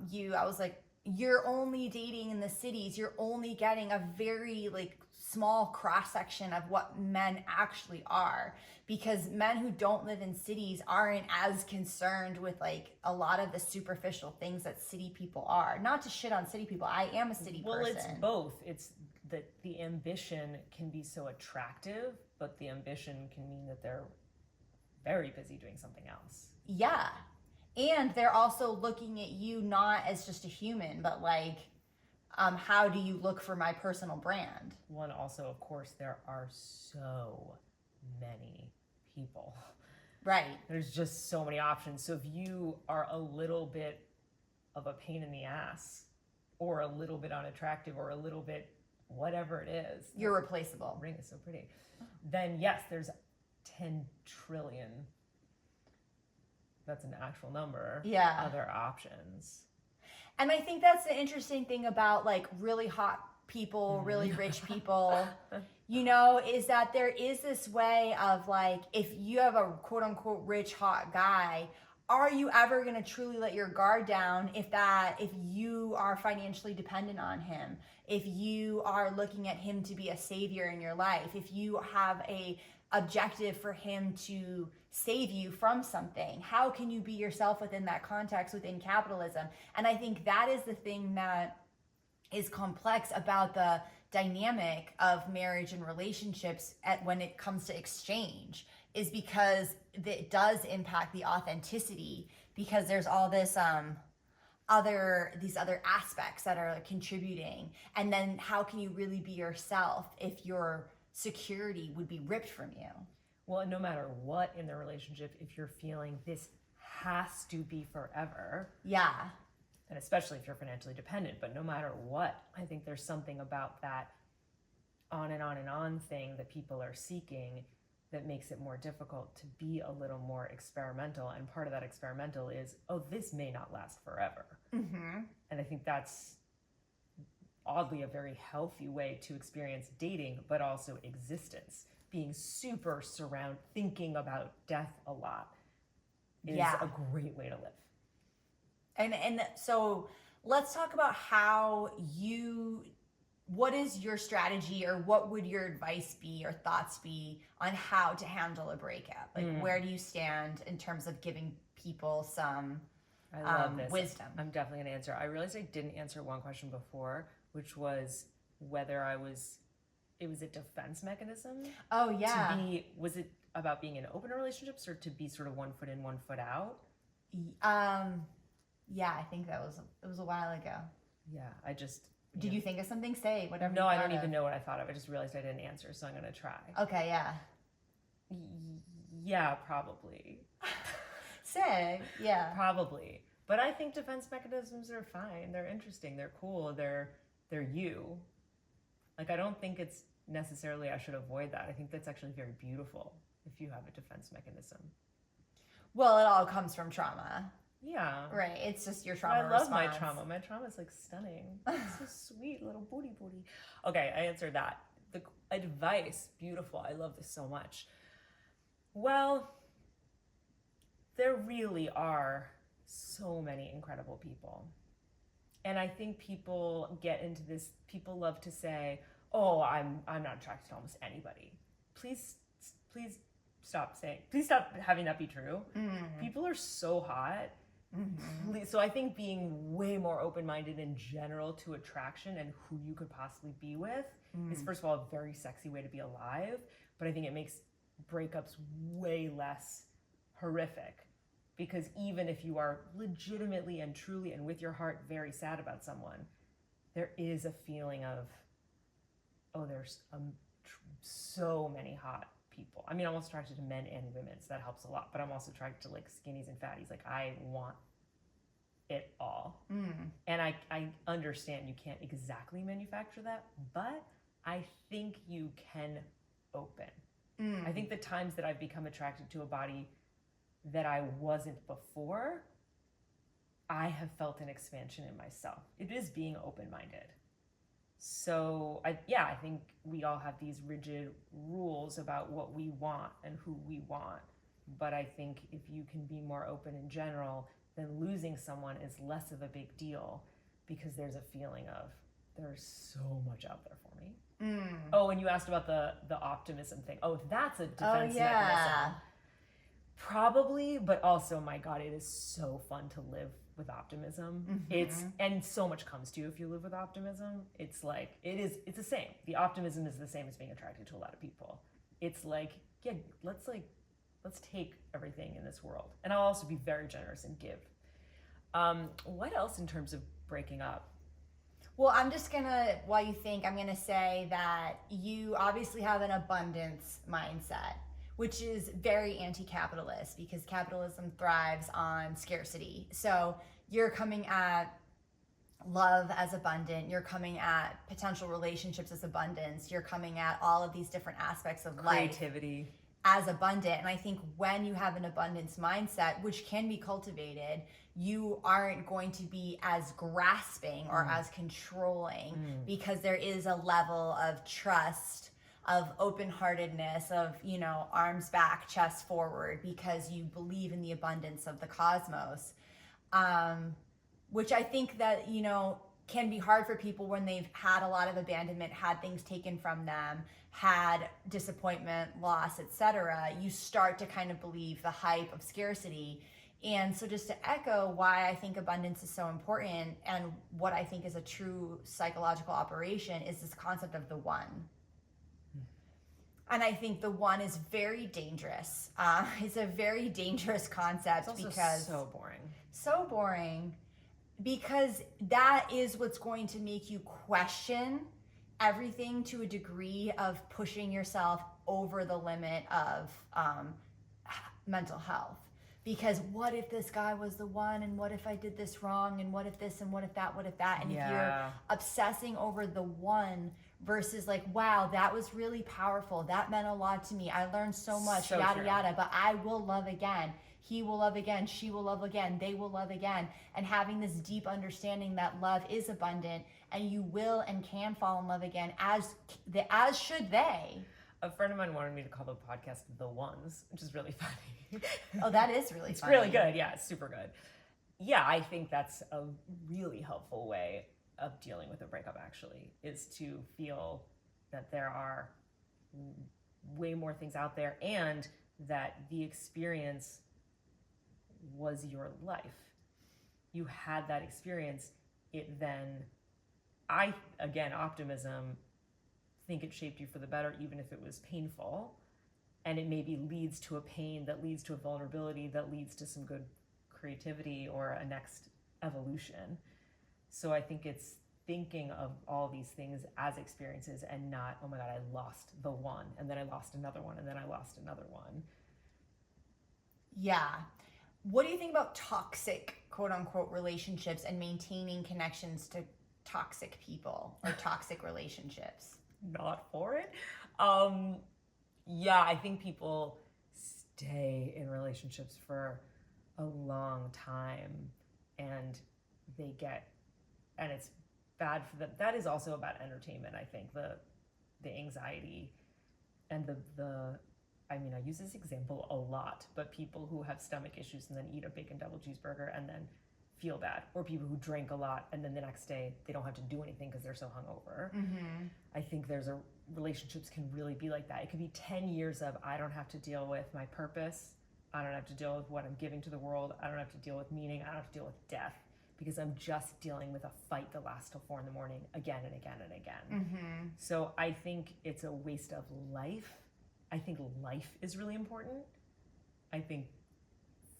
you, I was like, you're only dating in the cities. You're only getting a very like small cross section of what men actually are, because men who don't live in cities aren't as concerned with like a lot of the superficial things that city people are. Not to shit on city people. I am a city person. Well, it's both. It's that the ambition can be so attractive, but the ambition can mean that they're very busy doing something else. Yeah. And they're also looking at you not as just a human, but like, how do you look for my personal brand? Well, and also, of course, there are so many people. Right. There's just so many options. So if you are a little bit of a pain in the ass, or a little bit unattractive, or a little bit whatever it is, you're replaceable. Ring is so pretty. Then yes, there's 10 trillion. That's an actual number. Yeah. Other options. And I think that's the interesting thing about like really hot people, really rich people, you know, is that there is this way of like, if you have a quote unquote rich hot guy, are you ever going to truly let your guard down if you are financially dependent on him, if you are looking at him to be a savior in your life, if you have a objective for him to save you from something? How can you be yourself within that context, within capitalism? And I think that is the thing that is complex about the dynamic of marriage and relationships when it comes to exchange, is because it does impact the authenticity, because there's all this these other aspects that are contributing. And then how can you really be yourself if your security would be ripped from you? Well, no matter what in the relationship, if you're feeling this has to be forever. Yeah. And especially if you're financially dependent, but no matter what, I think there's something about that on and on and on thing that people are seeking that makes it more difficult to be a little more experimental. And part of that experimental is, oh, this may not last forever. Mm-hmm. And I think that's oddly a very healthy way to experience dating, but also existence. Being super thinking about death a lot is a great way to live. And so let's talk about what is your strategy, or what would your advice be or thoughts be on how to handle a breakup? Like, where do you stand in terms of giving people some I love this. Wisdom? I'm definitely going to answer. I realized I didn't answer one question before, which was whether I was it was a defense mechanism. Oh yeah. Was it about being in open relationships or to be sort of 1 foot in, 1 foot out? Yeah, I think it was a while ago. Yeah, I just. Did you think of something? Say whatever. No, I don't even know what I thought of. I just realized I didn't answer, so I'm gonna try. Okay, yeah. Yeah, probably. Say, yeah. Probably. But I think defense mechanisms are fine. They're interesting. They're cool. They're you. Like, I don't think it's necessarily I should avoid that. I think that's actually very beautiful if you have a defense mechanism. Well, it all comes from trauma. Yeah. Right. It's just your trauma response. I love my trauma. My trauma is like stunning. It's so sweet, little booty. Okay, I answered that. The advice, beautiful. I love this so much. Well, there really are so many incredible people. And I think people get into this, people love to say, oh, I'm not attracted to almost anybody. Please stop having that be true. Mm-hmm. People are so hot. Mm-hmm. So I think being way more open-minded in general to attraction and who you could possibly be with is, first of all, a very sexy way to be alive. But I think it makes breakups way less horrific. Because even if you are legitimately and truly and with your heart very sad about someone, there is a feeling of, oh, there's so many hot people. I mean, I'm also attracted to men and women, so that helps a lot. But I'm also attracted to like skinnies and fatties. Like, I want it all. And I understand you can't exactly manufacture that, but I think you can open. I think the times that I've become attracted to a body that I wasn't before, I have felt an expansion in myself. It is being open-minded. So I think we all have these rigid rules about what we want and who we want. But I think if you can be more open in general, then losing someone is less of a big deal because there's a feeling of there's so much out there for me. Oh, and you asked about the optimism thing. Oh, if that's a defense mechanism. Probably, but also, my God, it is so fun to live with optimism. And so much comes to you if you live with optimism. It's like, it's the same. The optimism is the same as being attracted to a lot of people. It's like, yeah, let's take everything in this world. And I'll also be very generous and give. What else in terms of breaking up? Well, while you think, I'm gonna say that you obviously have an abundance mindset, which is very anti-capitalist because capitalism thrives on scarcity. So you're coming at love as abundant, you're coming at potential relationships as abundance, you're coming at all of these different aspects of creativity life as abundant. And I think when you have an abundance mindset, which can be cultivated, you aren't going to be as grasping or as controlling because there is a level of trust, of open-heartedness, of, arms back, chest forward, because you believe in the abundance of the cosmos, which I think that, can be hard for people when they've had a lot of abandonment, had things taken from them, had disappointment, loss, etc. You start to kind of believe the hype of scarcity. And so just to echo why I think abundance is so important and what I think is a true psychological operation is this concept of the one. And I think the one is very dangerous. It's a very dangerous concept because so boring. So boring because that is what's going to make you question everything to a degree of pushing yourself over the limit of mental health. Because what if this guy was the one, and what if I did this wrong, and what if this, and what if that, and if you're obsessing over the one versus like, wow, that was really powerful, that meant a lot to me, I learned so much, so yada true. yada, but I will love again, he will love again, she will love again, they will love again, and having this deep understanding that love is abundant and you will and can fall in love again, as should they. A friend of mine wanted me to call the podcast The Ones, which is really funny. Oh, that is really it's funny. It's really good. Yeah, it's super good. Yeah, I think that's a really helpful way of dealing with a breakup, actually, is to feel that there are way more things out there and that the experience was your life. You had that experience. It then, optimism, think it shaped you for the better, even if it was painful. And it maybe leads to a pain that leads to a vulnerability that leads to some good creativity or a next evolution. So I think it's thinking of all these things as experiences and not, oh my God, I lost the one, and then I lost another one, and then I lost another one. Yeah. What do you think about toxic, quote unquote, relationships and maintaining connections to toxic people or toxic relationships? Not for it. Yeah, I think people stay in relationships for a long time and it's bad for them. That is also about entertainment, I think, the anxiety and I mean, I use this example a lot, but people who have stomach issues and then eat a bacon double cheeseburger and then feel bad, or people who drink a lot and then the next day they don't have to do anything because they're so hungover. I think relationships can really be like that. It could be 10 years of, I don't have to deal with my purpose, I don't have to deal with what I'm giving to the world, I don't have to deal with meaning, I don't have to deal with death, because I'm just dealing with a fight that lasts till 4 a.m. again and again and again. So I think it's a waste of life. I think life is really important. I think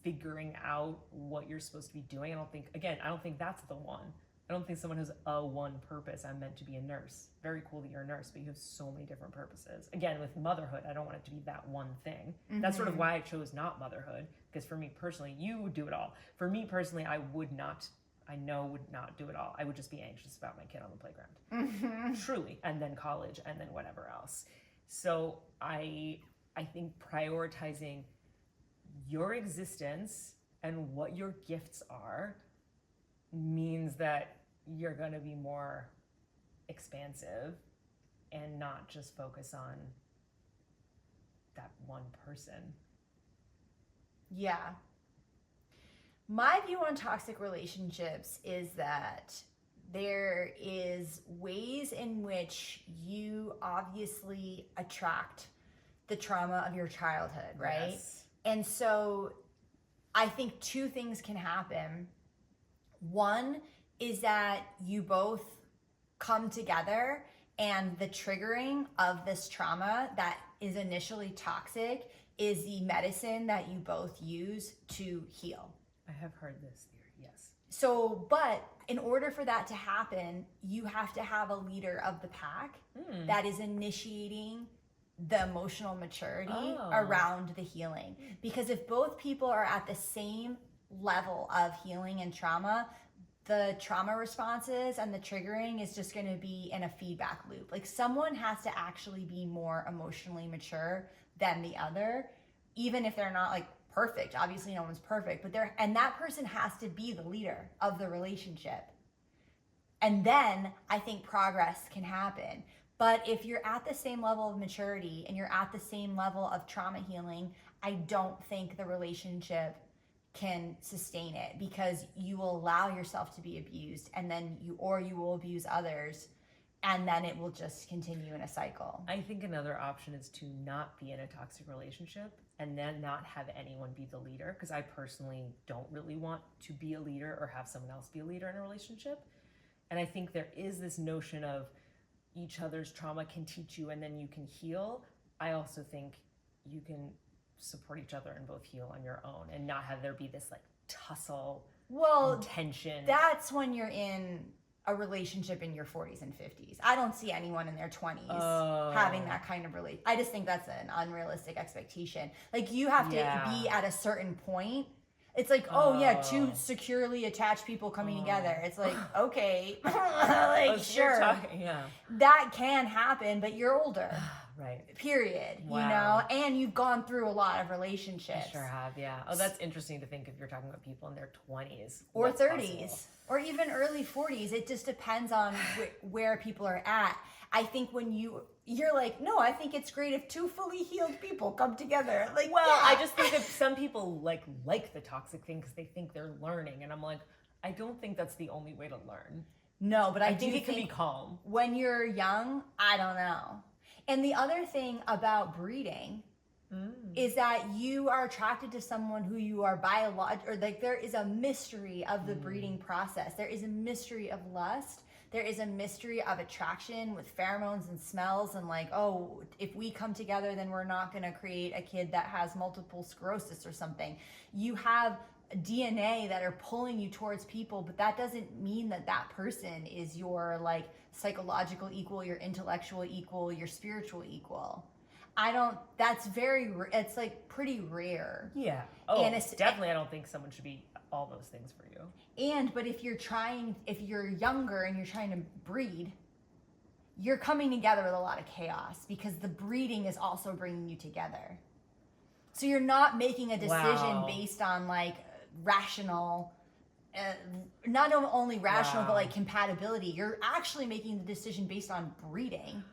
figuring out what you're supposed to be doing. I don't think that's the one. I don't think someone has a one purpose. I'm meant to be a nurse. Very cool that you're a nurse, but you have so many different purposes. Again, with motherhood, I don't want it to be that one thing. That's sort of why I chose not motherhood, because for me personally, you would do it all. For me personally, I would not do it all. I would just be anxious about my kid on the playground. Truly. And then college and then whatever else. So I think prioritizing your existence and what your gifts are means that you're going to be more expansive and not just focus on that one person. Yeah. My view on toxic relationships is that there is ways in which you obviously attract the trauma of your childhood, right? Yes. And so I think two things can happen. One is that you both come together and the triggering of this trauma that is initially toxic is the medicine that you both use to heal. I have heard this theory, yes. So, but in order for that to happen, you have to have a leader of the pack that is initiating the emotional maturity around the healing. Because if both people are at the same level of healing and trauma, the trauma responses and the triggering is just going to be in a feedback loop. Like someone has to actually be more emotionally mature than the other, even if they're not like perfect. Obviously no one's perfect, but and that person has to be the leader of the relationship. And then I think progress can happen. But if you're at the same level of maturity and you're at the same level of trauma healing, I don't think the relationship can sustain it, because you will allow yourself to be abused and then you will abuse others, and then it will just continue in a cycle. I think another option is to not be in a toxic relationship and then not have anyone be the leader, because I personally don't really want to be a leader or have someone else be a leader in a relationship. And I think there is this notion of each other's trauma can teach you and then you can heal. I also think you can support each other and both heal on your own and not have there be this like tussle, tension. That's when you're in a relationship in your 40s and 50s. I don't see anyone in their 20s having that kind of relate. I just think that's an unrealistic expectation. Like you have to be at a certain point. It's like, two securely attached people coming together. It's like, okay, like sure, that can happen, but you're older. Right. Period. Wow. You know, and you've gone through a lot of relationships. I sure have, yeah. Oh, that's interesting to think if you're talking about people in their 20s. Or 30s. Or even early 40s. It just depends on where people are at. I think when you're like, no, I think it's great if two fully healed people come together. Like, I just think that some people like the toxic thing because they think they're learning. And I'm like, I don't think that's the only way to learn. No, but I think it can be calm. When you're young, I don't know. And the other thing about breeding is that you are attracted to someone who you are biological, or like there is a mystery of the breeding process. There is a mystery of lust there is a mystery of attraction with pheromones and smells, and like, oh, if we come together, then we're not going to create a kid that has multiple sclerosis or something. You have DNA that are pulling you towards people, but that doesn't mean that that person is your like psychological equal, your intellectual equal, your spiritual equal. It's like pretty rare. Yeah. Oh, And it's definitely. I don't think someone should be all those things for you. But if you're younger and you're trying to breed, you're coming together with a lot of chaos because the breeding is also bringing you together. So you're not making a decision based on like rational, not only rational, but like compatibility. You're actually making the decision based on breeding.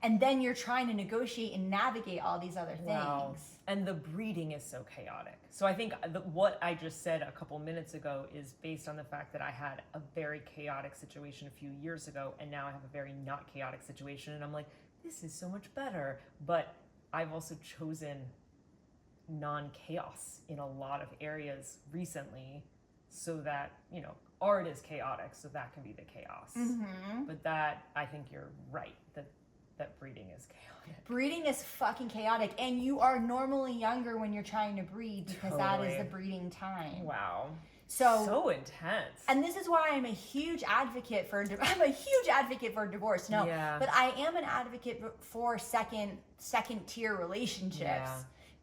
And then you're trying to negotiate and navigate all these other things. Wow. And the breeding is so chaotic. So I think what I just said a couple minutes ago is based on the fact that I had a very chaotic situation a few years ago, and now I have a very not chaotic situation, and I'm like, this is so much better. But I've also chosen non-chaos in a lot of areas recently, so that, art is chaotic, so that can be the chaos. Mm-hmm. But that, I think you're right, that breeding is chaotic. Breeding is fucking chaotic, and you are normally younger when you're trying to breed because that is the breeding time. Wow. So intense. And this is why I'm a huge advocate for divorce. No, yeah. But I am an advocate for second tier relationships.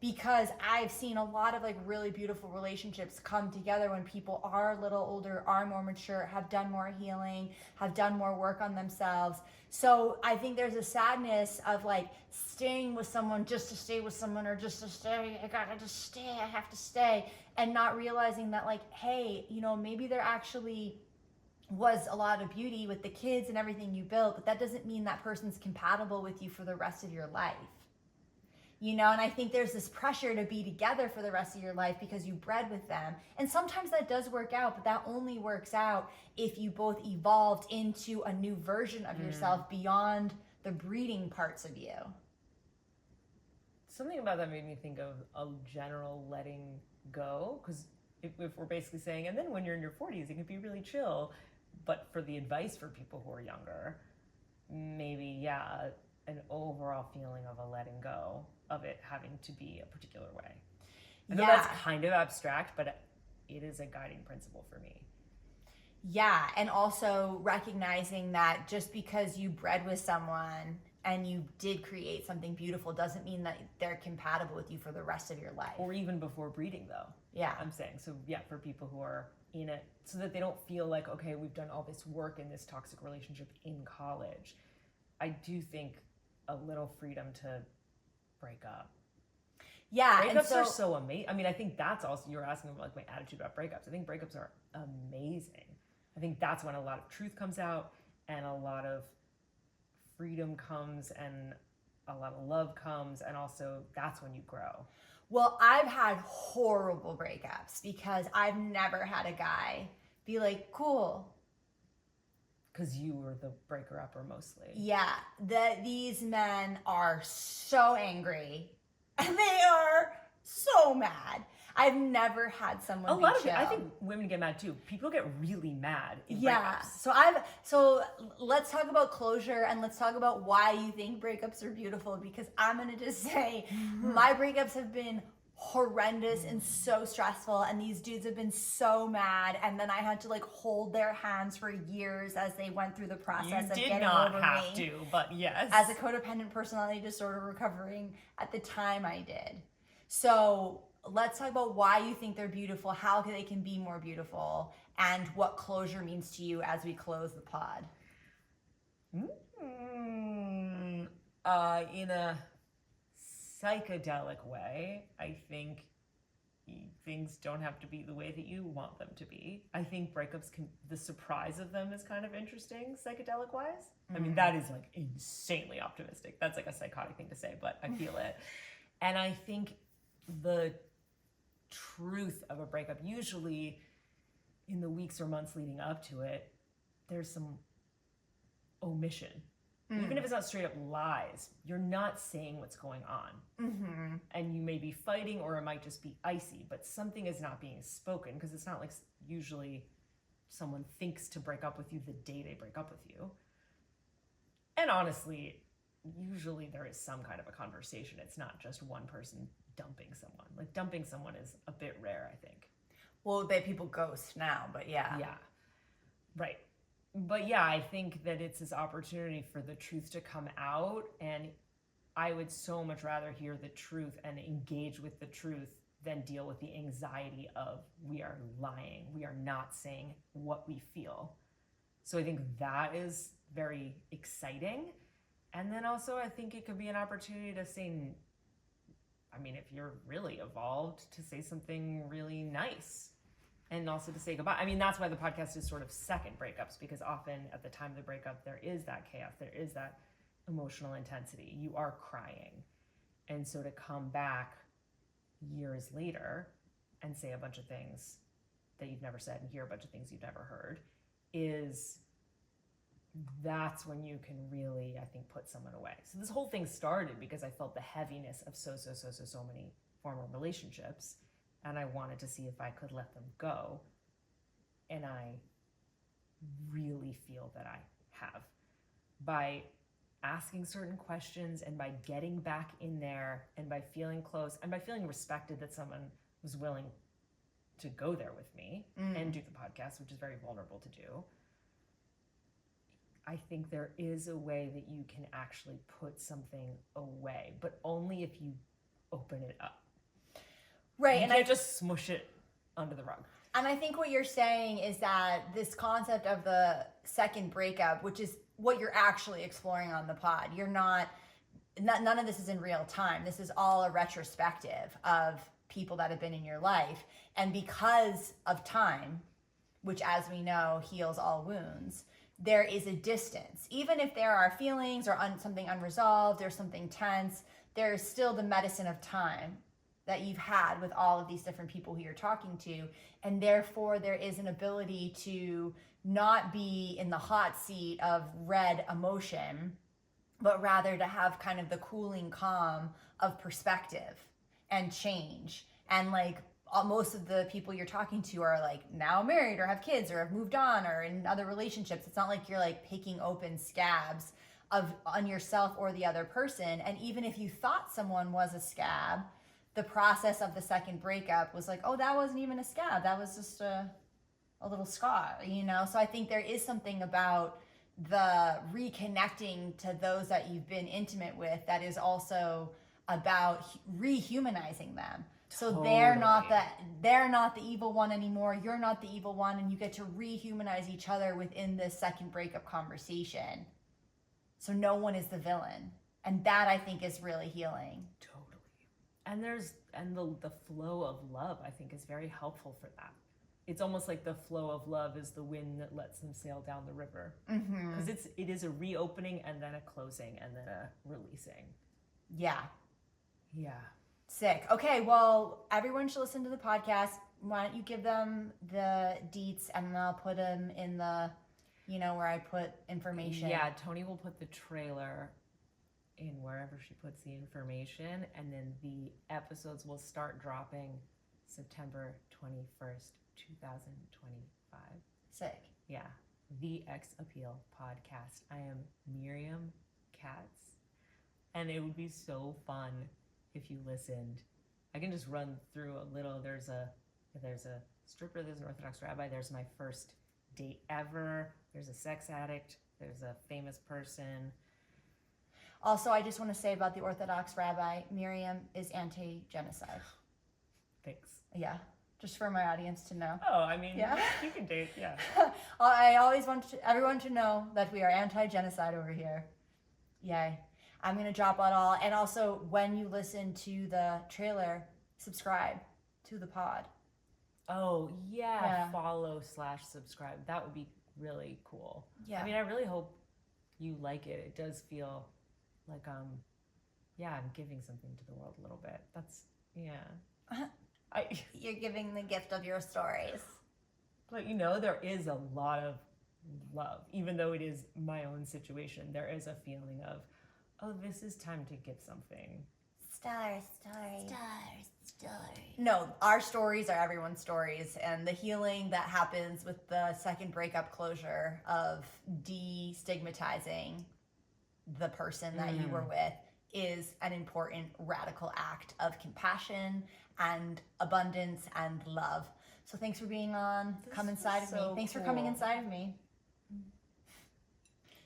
Because I've seen a lot of like really beautiful relationships come together when people are a little older, are more mature, have done more healing, have done more work on themselves. So I think there's a sadness of like staying with someone just to stay with someone, or just to stay, I gotta just stay, I have to stay, and not realizing that like, hey, maybe there actually was a lot of beauty with the kids and everything you built, but that doesn't mean that person's compatible with you for the rest of your life. And I think there's this pressure to be together for the rest of your life because you bred with them. And sometimes that does work out, but that only works out if you both evolved into a new version of yourself beyond the breeding parts of you. Something about that made me think of a general letting go, because if we're basically saying, and then when you're in your 40s, it can be really chill. But for the advice for people who are younger, maybe, an overall feeling of a letting go of it having to be a particular way. I know that's kind of abstract, but it is a guiding principle for me. Yeah, and also recognizing that just because you bred with someone and you did create something beautiful doesn't mean that they're compatible with you for the rest of your life. Or even before breeding, though. Yeah. I'm saying. So, for people who are in it, so that they don't feel like, okay, we've done all this work in this toxic relationship in college. I do think a little freedom to break up. Yeah, breakups are so amazing. I mean, I think that's also, you're asking about like my attitude about breakups. I think breakups are amazing. I think that's when a lot of truth comes out and a lot of freedom comes and a lot of love comes, and also that's when you grow. Well, I've had horrible breakups because I've never had a guy be like, cool. Because you were the breaker-upper mostly. Yeah, these men are so angry and they are so mad. I've never had someone be chill. I think women get mad too. People get really mad in breakups. So let's talk about closure, and let's talk about why you think breakups are beautiful, because I'm going to just say my breakups have been horrendous and so stressful, and these dudes have been so mad, and then I had to like hold their hands for years as they went through the process of getting over me. You did not have to, but yes. As a codependent personality disorder recovering at the time I did. So let's talk about why you think they're beautiful, how they can be more beautiful, and what closure means to you as we close the pod. In a psychedelic way, I think things don't have to be the way that you want them to be. I think breakups the surprise of them is kind of interesting, psychedelic wise. I mean, that is like insanely optimistic. That's like a psychotic thing to say, but I feel it. And I think the truth of a breakup, usually in the weeks or months leading up to it, there's some omission. Even if it's not straight up lies, you're not saying what's going on. And you may be fighting, or it might just be icy, but something is not being spoken, because it's not like usually someone thinks to break up with you the day they break up with you. And honestly, usually there is some kind of a conversation. It's not just one person dumping someone. Like, dumping someone is a bit rare, I think. Well, people ghost now, but yeah. Yeah, right. But yeah, I think that it's this opportunity for the truth to come out, and I would so much rather hear the truth and engage with the truth than deal with the anxiety of we are lying, we are not saying what we feel. So I think that is very exciting. And then also I think it could be an opportunity to say, I mean, if you're really evolved, to say something really nice and also to say goodbye. I mean, that's why the podcast is sort of second breakups, because often at the time of the breakup, there is that chaos, there is that emotional intensity. You are crying. And so to come back years later and say a bunch of things that you've never said and hear a bunch of things you've never heard that's when you can really, I think, put someone away. So this whole thing started because I felt the heaviness of so many former relationships, and I wanted to see if I could let them go. And I really feel that I have. By asking certain questions and by getting back in there and by feeling close and by feeling respected that someone was willing to go there with me and do the podcast, which is very vulnerable to do. I think there is a way that you can actually put something away, but only if you open it up. Right. You can't just smush it under the rug. And I think what you're saying is that this concept of the second breakup, which is what you're actually exploring on the pod, none of this is in real time. This is all a retrospective of people that have been in your life. And because of time, which, as we know, heals all wounds, there is a distance. Even if there are feelings or something unresolved or something tense, there's still the medicine of time that you've had with all of these different people who you're talking to. And therefore, there is an ability to not be in the hot seat of red emotion, but rather to have kind of the cooling calm of perspective and change. And like, most of the people you're talking to are like now married or have kids or have moved on or in other relationships. It's not like you're like picking open scabs on yourself or the other person. And even if you thought someone was a scab, the process of the second breakup was like, oh, that wasn't even a scab. That was just a little scar, you know? So I think there is something about the reconnecting to those that you've been intimate with that is also about rehumanizing them. So Totally. they're not the evil one anymore. You're not the evil one, and you get to rehumanize each other within this second breakup conversation. So no one is the villain, and that I think is really healing. Totally. And the flow of love, I think, is very helpful for that. It's almost like the flow of love is the wind that lets them sail down the river. Because it is a reopening and then a closing and then a releasing. Yeah. Yeah. Sick. Okay, well, everyone should listen to the podcast. Why don't you give them the deets, and then I'll put them in the, where I put information. Yeah, Tony will put the trailer in wherever she puts the information, and then the episodes will start dropping September 21st, 2025. Sick. Yeah. The X Appeal podcast. I am Miriam Katz, and it would be so fun if you listened. I can just run through a little. There's a stripper, there's an Orthodox rabbi, there's my first date ever, there's a sex addict, there's a famous person. Also, I just want to say about the Orthodox rabbi, Miriam is anti-genocide. Thanks. Yeah, just for my audience to know. Oh, I mean, yeah. You can date, yeah. I always want everyone to know that we are anti-genocide over here. Yay. I'm going to drop it all. And also, when you listen to the trailer, subscribe to the pod. Oh, yeah. Follow/subscribe. That would be really cool. Yeah. I mean, I really hope you like it. It does feel like, I'm giving something to the world a little bit. That's, yeah. You're giving the gift of your stories. But, there is a lot of love. Even though it is my own situation, there is a feeling of, oh, this is time to get something. Stars. story. No, our stories are everyone's stories, and the healing that happens with the second breakup closure of destigmatizing the person that you were with is an important radical act of compassion and abundance and love. So thanks for being on. Come inside of me. Thanks for coming inside of me.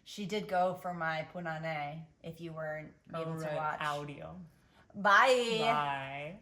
She did go for my punane if you weren't able to watch. Audio. Bye. Bye.